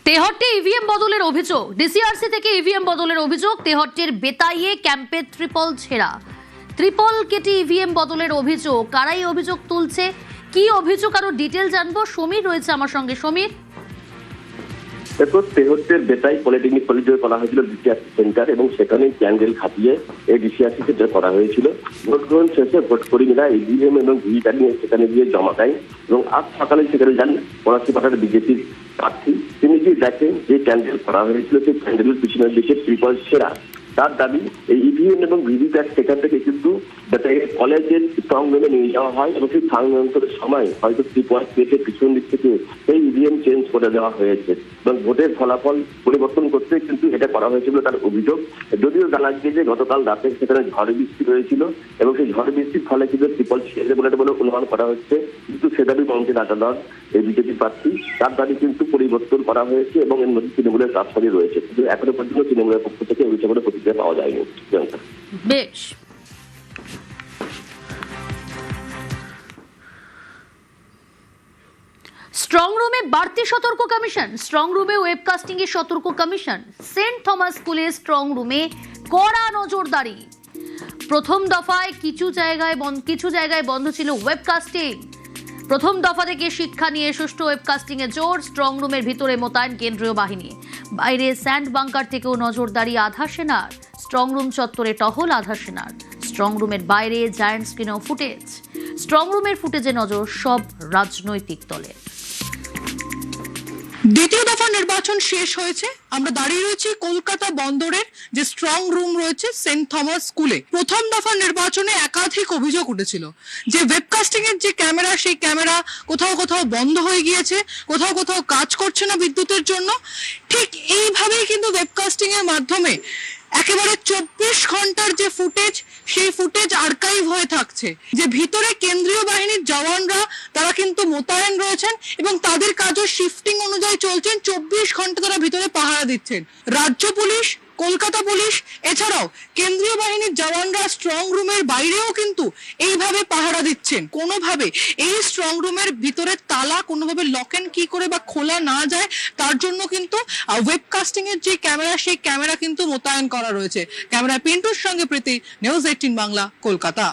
তেহট্টে EVM বদলের অভিযোগ, DCRC থেকে ইভিএম বদলের অভিযোগ। তেহট্টের বেতাইয়ে ক্যাম্পে ত্রিপল ছেঁড়া, ত্রিপল কেটে ইভিএম বদলের অভিযোগ। কারাই অভিযোগ তুলছে, কি অভিযোগ আরো ডিটেল জানবো। সমীর রয়েছে আমার সঙ্গে। সমীর, এরপর তেহট্টের বেতাই পলিটেকনিক কলেজে করা হয়েছিল ডিসিআরসি সেন্টার এবং সেখানে ক্যান্ডেল খাটিয়ে এই ডিসিআরসি সেন্টার করা হয়েছিল। ভোট গ্রহণ শেষে ভোট কর্মীরা ইভিএম এবং ভিভিপ্যাট নিয়ে সেখানে গিয়ে জমা দেয় এবং আজ সকালে সেখানে যান পলাশীপাড়ার বিজেপির প্রার্থী। তিনি গিয়ে দেখেন যে ক্যান্ডেল করা হয়েছিল সেই ক্যান্ডেলের পিছনের দিকে ত্রিপল ছেঁড়া। তার দাবি এই ইভিএম এবং ভিভিপ্যাট সেখান থেকে কিন্তু কলেজের স্ট্রং রুমে নিয়ে যাওয়া হয় এবং সেই স্থানান্তরের সময় হয়তো ত্রিপল কেটে পিছন দিক থেকে সেই ইভিএম চেঞ্জ করে দেওয়া হয়েছে এবং ভোটের ফলাফল পরিবর্তন করতে কিন্তু এটা করা হয়েছিল তার অভিযোগ। যদিও জানা গিয়েছে গতকাল রাতে সেখানে ঝড় বৃষ্টি হয়েছিল এবং সেই ঝড় বৃষ্টির ফলে কিন্তু ত্রিপল ছেড়ে বলে অনুমান করা হচ্ছে, কিন্তু সে দাবি মঞ্চে ডাটা দল এই বিজেপি প্রার্থী তার দাবি কিন্তু পরিবর্তন করা হয়েছে এবং এর মধ্যে তৃণমূলের কাজকর্মী রয়েছে, কিন্তু এখনো পর্যন্ত তৃণমূলের পক্ষ থেকে এই বিষয়ে কোনো প্রতিক্রিয়া পাওয়া যায়নি। বেশ। স্ট্রং রুমে বাড়তি সতর্ক কমিশন, স্ট্রং রুমে ওয়েবকাস্টিং এর সতর্ক কমিশন। সেন্ট থমাস স্কুলের স্ট্রং রুমে কড়া নজরদারি। প্রথম দফায় কিছু জায়গায় বন্ধ ছিল ওয়েবকাস্টিং। প্রথম দফা থেকে শিক্ষা নিয়ে সুষ্ঠু ওয়েবকাস্টিং এ জোর। স্ট্রং রুমের ভিতরে মোতায়েন কেন্দ্রীয় বাহিনী, বাইরে স্যান্ড বাংকার থেকেও নজরদারি আধা সেনার। স্ট্রং রুম চত্বরে টহল আধা সেনার। স্ট্রং রুমের বাইরে জায়ান্ট স্ক্রিনেও ফুটেজ। স্ট্রং রুমের ফুটেজে নজর সব রাজনৈতিক দলের। দ্বিতীয় দফা নির্বাচন শেষ হয়েছে, আমরা দাঁড়িয়ে রয়েছি কলকাতা বন্দরের যে স্ট্রং রুম রয়েছে সেন্ট থমাস স্কুলে। প্রথম দফা নির্বাচনে একাধিক অভিযোগ উঠেছিল যে ওয়েবকাস্টিং এর যে ক্যামেরা, সেই ক্যামেরা কোথাও কোথাও বন্ধ হয়ে গিয়েছে, কোথাও কোথাও কাজ করছে না বিদ্যুতের জন্য। ঠিক এইভাবেই কিন্তু ওয়েবকাস্টিং এর মাধ্যমে একেবারে 24 ঘন্টার যে ফুটেজ, সেই ফুটেজ আর্কাইভ হয়ে থাকছে। যে ভিতরে কেন্দ্রীয় বাহিনীর জওয়ানরা তারা কিন্তু মোতায়েন রয়েছেন এবং তাদের কাজও শিফটিং অনুযায়ী চলছেন। 24 ঘন্টা তারা ভিতরে পাহারা দিচ্ছেন। রাজ্য পুলিশ, কলকাতা পুলিশ, এছাড়াও কেন্দ্রীয় বাহিনীর জওয়ানরা স্ট্রং রুমের বাইরেও কিন্তু এইভাবে পাহারা দিচ্ছেন। কোনোভাবে এই স্ট্রং রুমের ভিতরের তালা কোনোভাবে লক এন্ড কি করে বা খোলা না যায়, তার জন্য কিন্তু ওয়েবকাস্টিং এর যে ক্যামেরা, সেই ক্যামেরা কিন্তু মোতায়েন করা রয়েছে। ক্যামেরা পিন্টুর সঙ্গে প্রীতি, নিউজ 18 বাংলা, কলকাতা।